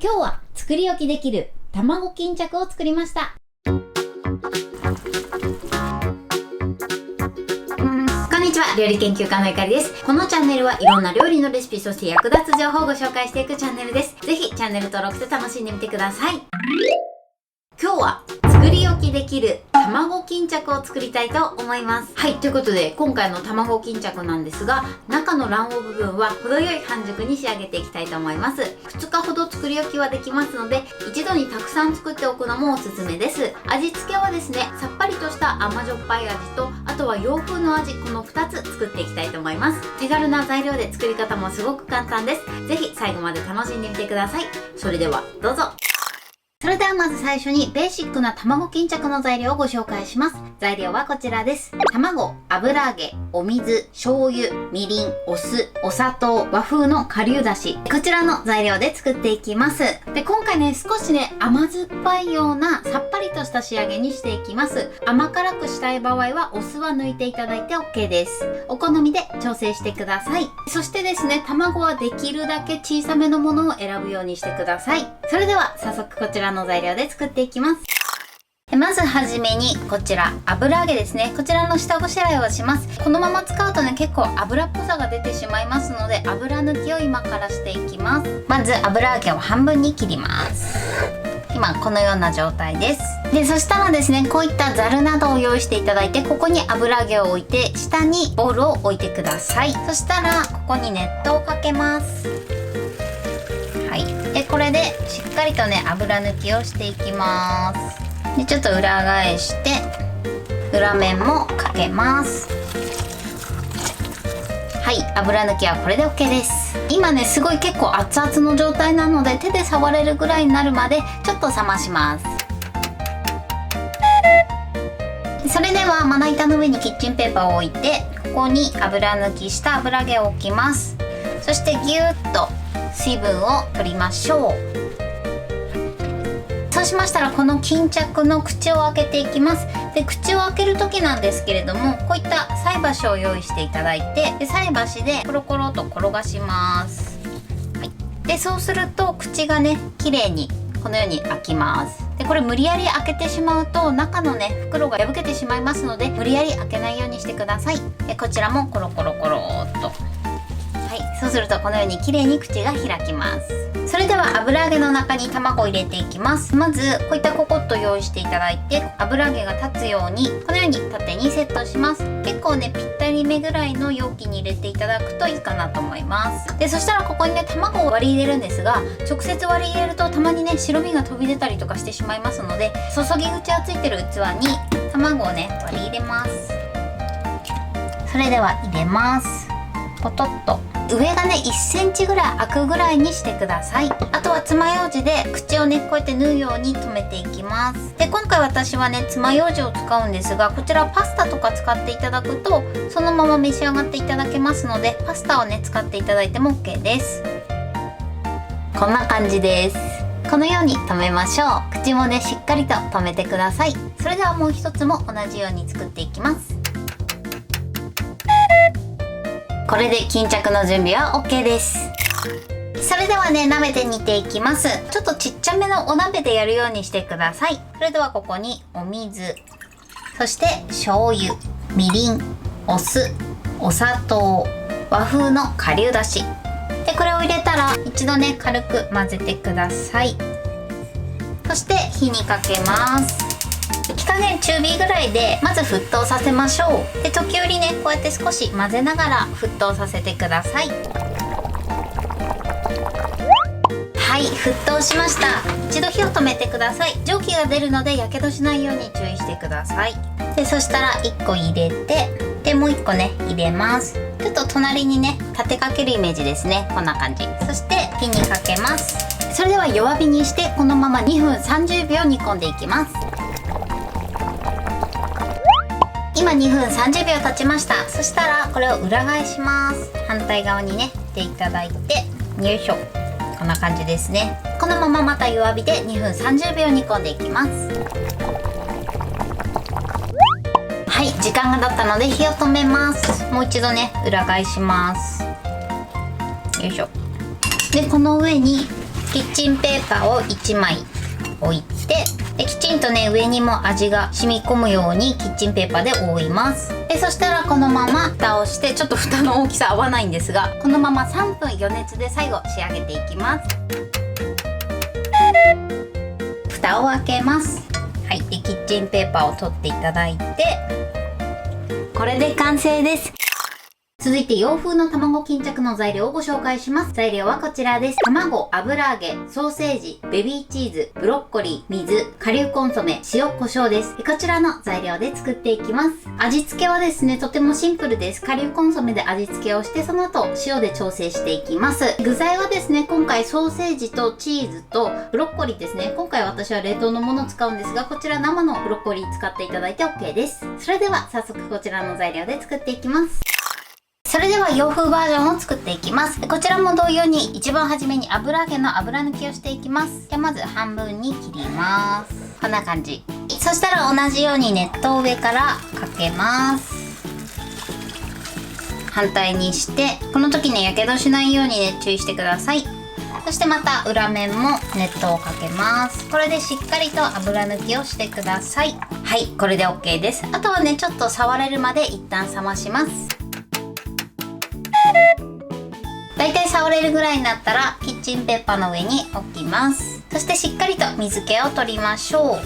今日は作り置きできる卵巾着を作りました。こんにちは、料理研究家のゆかりです。このチャンネルはいろんな料理のレシピ、そして役立つ情報をご紹介していくチャンネルです。ぜひチャンネル登録して楽しんでみてください。今日は作り置きできる卵巾着を作りたいと思います。はい、ということで今回の卵巾着なんですが、中の卵黄部分は程よい半熟に仕上げていきたいと思います。2日ほど作り置きはできますので、一度にたくさん作っておくのもおすすめです。味付けはですね、さっぱりとした甘じょっぱい味と、あとは洋風の味、この2つ作っていきたいと思います。手軽な材料で作り方もすごく簡単です。ぜひ最後まで楽しんでみてください。それではどうぞ。それではまず最初にベーシックな卵巾着の材料をご紹介します。材料はこちらです。卵、油揚げ、お水、醤油、みりん、お酢、お砂糖、和風の顆粒だし。こちらの材料で作っていきます。で、今回ね、少しね、甘酸っぱいようなさっぱりとした仕上げにしていきます。甘辛くしたい場合はお酢は抜いていただいて OK です。お好みで調整してください。そしてですね、卵はできるだけ小さめのものを選ぶようにしてください。それでは早速こちらの材料で作っていきます。まずはじめにこちら油揚げですね。こちらの下ごしらえをします。このまま使うとね、結構油っぽさが出てしまいますので、油抜きを今からしていきます。まず油揚げを半分に切ります。今このような状態です。で、そしたらですね、こういったざるなどを用意していただいて、ここに油揚げを置いて下にボウルを置いてください。そしたらここに熱湯をかけます。はい、でこれでしっかりとね、油抜きをしていきます。でちょっと裏返して裏面もかけます。はい、油抜きはこれで OK です。今ね、すごい結構熱々の状態なので、手で触れるぐらいになるまでちょっと冷まします。それではまな板の上にキッチンペーパーを置いて、ここに油抜きした油揚げを置きます。そしてギューッと水分を取りましょう。そうしましたら、この巾着の口を開けていきます。で、口を開ける時なんですけれども、こういった菜箸を用意していただいて、で菜箸でコロコロと転がします。はい、でそうすると口がね、綺麗にこのように開きます。でこれ無理やり開けてしまうと中のね、袋が破けてしまいますので、無理やり開けないようにしてください。でこちらもコロコロコロっと、はい、そうするとこのように綺麗に口が開きます。それでは油揚げの中に卵を入れていきます。まずこういったココット用意していただいて、油揚げが立つようにこのように縦にセットします。結構ね、ぴったりめぐらいの容器に入れていただくといいかなと思います。でそしたらここにね、卵を割り入れるんですが、直接割り入れるとたまにね、白身が飛び出たりとかしてしまいますので、注ぎ口がついてる器に卵をね、割り入れます。それでは入れます。ポトッと上がね、1センチぐらい開くぐらいにしてください。あとは爪楊枝で口をね、こうやって縫うように留めていきます。で今回私はね、爪楊枝を使うんですが、こちらパスタとか使っていただくとそのまま召し上がっていただけますので、パスタをね、使っていただいても OK です。こんな感じです。このように留めましょう。口もね、しっかりと留めてください。それではもう一つも同じように作っていきます。これで巾着の準備は OK です。それではね、鍋で煮ていきます。ちょっとちっちゃめのお鍋でやるようにしてください。それではここにお水、そして醤油、みりん、お酢、お砂糖、和風の顆粒だしで、これを入れたら一度ね、軽く混ぜてください。そして火にかけます。火加減中火ぐらいでまず沸騰させましょう。で時折ね、こうやって少し混ぜながら沸騰させてください。はい、沸騰しました。一度火を止めてください。蒸気が出るのでやけどしないように注意してください。でそしたら1個入れて、でもう1個ね、入れます。ちょっと隣にね、立てかけるイメージですね。こんな感じ。そして火にかけます。それでは弱火にしてこのまま2分30秒煮込んでいきます。今2分30秒経ちました。そしたらこれを裏返します。反対側にね、していただいて、よいしょ、こんな感じですね。このまままた弱火で2分30秒煮込んでいきます。はい、時間が経ったので火を止めます。もう一度ね、裏返します。よいしょ。でこの上にキッチンペーパーを1枚置いて、できちんとね上にも味が染み込むようにキッチンペーパーで覆います。でそしたらこのまま蓋をして、ちょっと蓋の大きさ合わないんですが、このまま3分余熱で最後仕上げていきます。蓋を開けます。はい、でキッチンペーパーを取っていただいて、これで完成です。続いて洋風の卵巾着の材料をご紹介します。材料はこちらです。卵、油揚げ、ソーセージ、ベビーチーズ、ブロッコリー、水、顆粒コンソメ、塩、胡椒です。こちらの材料で作っていきます。味付けはですね、とてもシンプルです。顆粒コンソメで味付けをして、その後塩で調整していきます。具材はですね、今回ソーセージとチーズとブロッコリーですね。今回私は冷凍のものを使うんですが、こちら生のブロッコリー使っていただいて OK です。それでは早速こちらの材料で作っていきます。それでは洋風バージョンを作っていきます。こちらも同様に一番初めに油揚げの油抜きをしていきます。じゃあまず半分に切ります。こんな感じ。そしたら同じように熱湯を上からかけます。反対にして、この時ねやけどしないようにね注意してください。そしてまた裏面も熱湯をかけます。これでしっかりと油抜きをしてください。はい、これで OK です。あとはねちょっと触れるまで一旦冷まします。だいたい触れるぐらいになったらキッチンペーパーの上に置きます。そしてしっかりと水気を取りましょう。は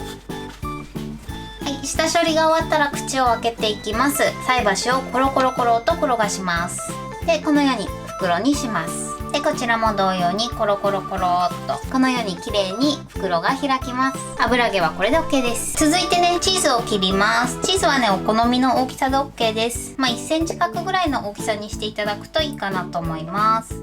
い、下処理が終わったら口を開けていきます。菜箸をコロコロコロと転がします。でこのように袋にします。でこちらも同様にコロコロコロっとこのように綺麗に袋が開きます。油揚げはこれで OK です。続いてねチーズを切ります。チーズはねお好みの大きさで OK です。1センチ角ぐらいの大きさにしていただくといいかなと思います。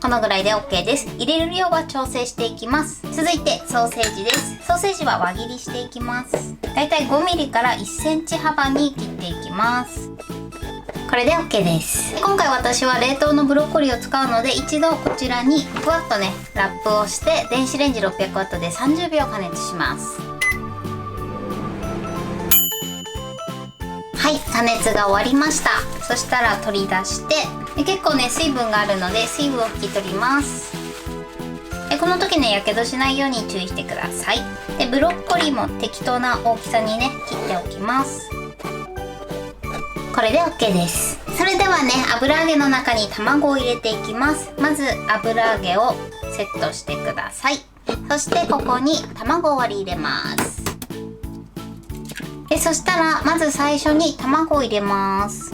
このぐらいで OK です。入れる量は調整していきます。続いてソーセージです。ソーセージは輪切りしていきます。だいたい 5mm から1センチ幅に切っていきます。これで OK です。今回私は冷凍のブロッコリーを使うので、一度こちらにふわっとねラップをして電子レンジ 600W で30秒加熱します。はい、加熱が終わりました。そしたら取り出して、結構ね水分があるので水分を拭き取ります。この時ねやけどしないように注意してください。でブロッコリーも適当な大きさにね切っておきます。これで OK です。それではね油揚げの中に卵を入れていきます。まず油揚げをセットしてください。そしてここに卵を割り入れます。でそしたらまず最初に卵を入れます。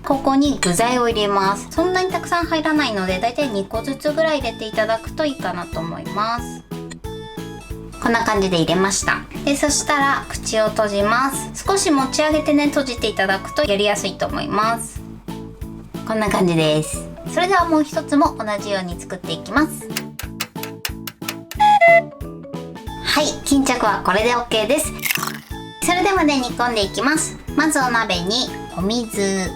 ここに具材を入れます。そんなにたくさん入らないのでだいたい2個ずつぐらい入れていただくといいかなと思います。こんな感じで入れました。でそしたら口を閉じます。少し持ち上げてね閉じていただくとやりやすいと思います。こんな感じです。それではもう一つも同じように作っていきます。はい、巾着はこれで OK です。それではね煮込んでいきます。まずお鍋にお水、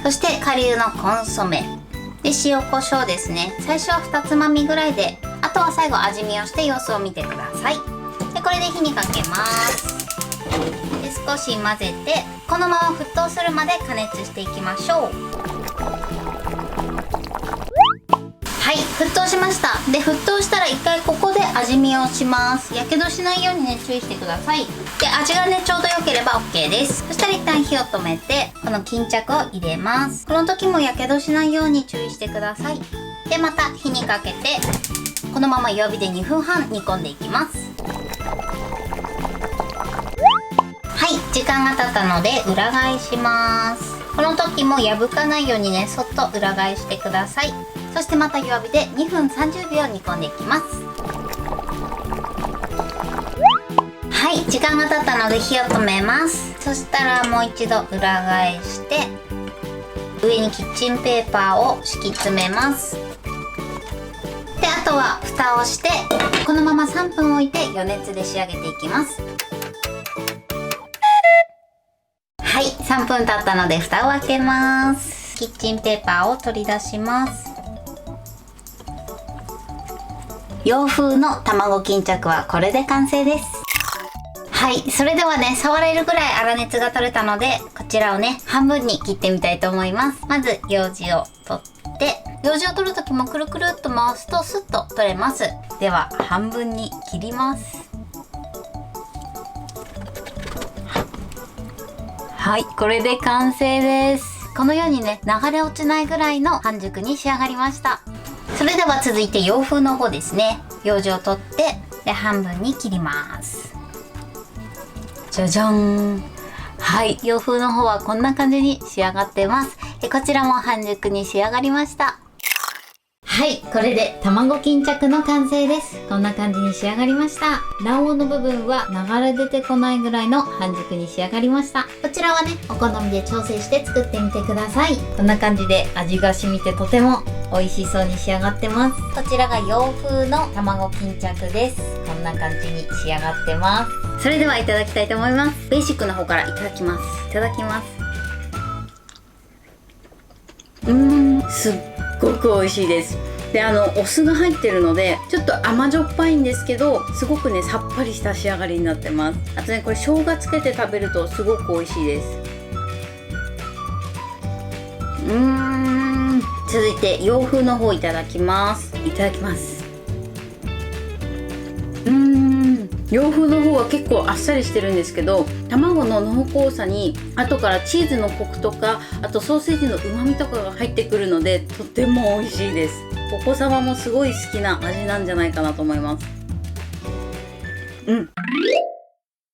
そして顆粒のコンソメで塩コショウですね。最初は2つまみぐらいで、あとは最後味見をして様子を見てください。でこれで火にかけます。で少し混ぜてこのまま沸騰するまで加熱していきましょう。はい、沸騰しました。で沸騰したら一回ここで味見をします。やけどしないようにね注意してください。で味がねちょうど良ければ OK です。そしたら一旦火を止めてこの巾着を入れます。この時もやけどしないように注意してください。でまた火にかけてこのまま弱火で2分半煮込んでいきます。はい、時間が経ったので裏返します。この時も破かないようにねそっと裏返してください。そしてまた弱火で2分30秒煮込んでいきます。はい、時間が経ったので火を止めます。そしたらもう一度裏返して上にキッチンペーパーを敷き詰めます。であとは蓋をしてこのまま3分置いて余熱で仕上げていきます。はい、3分経ったので蓋を開けます。キッチンペーパーを取り出します。洋風の卵巾着はこれで完成です。はい、それではね触れるぐらい粗熱が取れたのでこちらをね半分に切ってみたいと思います。まずようじを取ってようじを取る時もくるくるっと回すとスッと取れます。では半分に切ります。はい、これで完成です。このようにね、流れ落ちないぐらいの半熟に仕上がりました。それでは続いて洋風の方ですね。ようじを取ってで半分に切ります。じゃじゃん。はい、洋風の方はこんな感じに仕上がってます。こちらも半熟に仕上がりました。はい、これで卵巾着の完成です。こんな感じに仕上がりました。卵黄の部分は流れ出てこないぐらいの半熟に仕上がりました。こちらはね、お好みで調整して作ってみてください。こんな感じで味が染みてとても美味しそうに仕上がってます。こちらが洋風の卵巾着です。こんな感じに仕上がってます。それではいただきたいと思います。ベーシックな方からいただきます。いただきます。すっごく美味しいです。で、お酢が入ってるのでちょっと甘じょっぱいんですけど、すごくねさっぱりした仕上がりになってます。あとね、これ生姜つけて食べるとすごく美味しいです。続いて洋風の方いただきます。いただきます。洋風の方は結構あっさりしてるんですけど、卵の濃厚さに後からチーズのコクとか、あとソーセージの旨味とかが入ってくるのでとても美味しいです。お子様もすごい好きな味なんじゃないかなと思います。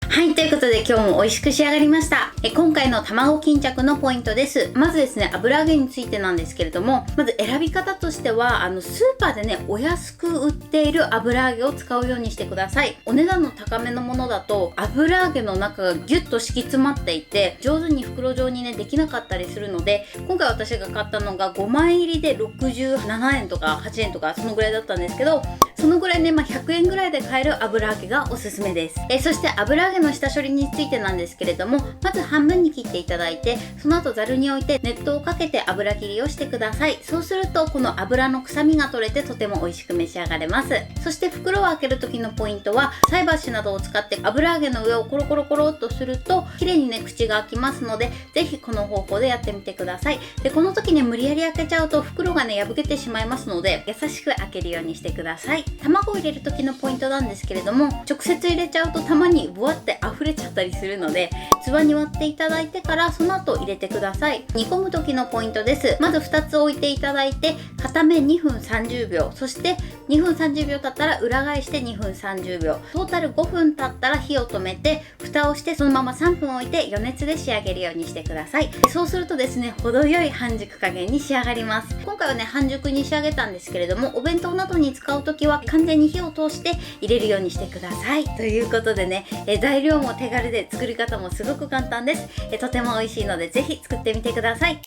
はい、ということで今日も美味しく仕上がりました。今回の卵巾着のポイントです。まずですね、油揚げについてなんですけれども、まず選び方としてはスーパーでねお安く売っている油揚げを使うようにしてください。お値段の高めのものだと油揚げの中がギュッと敷き詰まっていて上手に袋状にねできなかったりするので、今回私が買ったのが5枚入りで67円とか8円とかそのぐらいだったんですけど、そのぐらいね、100円ぐらいで買える油揚げがおすすめです。そして油揚げの下処理についてなんですけれども、まず半分に切っていただいて、その後ざるに置いて熱湯をかけて油切りをしてください。そうするとこの油の臭みが取れてとても美味しく召し上がれます。そして袋を開ける時のポイントは、菜箸などを使って油揚げの上をコロコロコロっとすると綺麗にね口が開きますので、ぜひこの方法でやってみてください。で、この時ね無理やり開けちゃうと袋がね破けてしまいますので、優しく開けるようにしてください。卵を入れる時のポイントなんですけれども、直接入れちゃうとたまにブワって溢れちゃったりするので、器に割っていただいてからその後入れてください。煮込む時のポイントです。まず2つ置いていただいて、片面2分30秒、そして2分30秒経ったら裏返して2分30秒、トータル5分経ったら火を止めて蓋をして、そのまま3分置いて余熱で仕上げるようにしてください。そうするとですね、程よい半熟加減に仕上がります。今回はね半熟に仕上げたんですけれども、お弁当などに使う時は完全に火を通して入れるようにしてください。ということでね、材料も手軽で作り方もすごく簡単です。とても美味しいのでぜひ作ってみてください。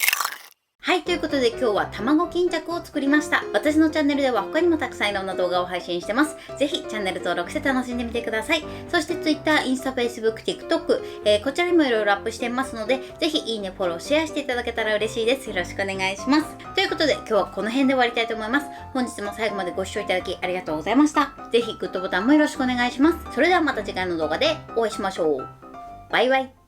はい、ということで今日は卵巾着を作りました。私のチャンネルでは他にもたくさんいろんな動画を配信してます。ぜひチャンネル登録して楽しんでみてください。そして Twitter、インスタ、Facebook、TikTok、こちらにもいろいろアップしてますので、ぜひいいね、フォロー、シェアしていただけたら嬉しいです。よろしくお願いします。ということで今日はこの辺で終わりたいと思います。本日も最後までご視聴いただきありがとうございました。ぜひグッドボタンもよろしくお願いします。それではまた次回の動画でお会いしましょう。バイバイ。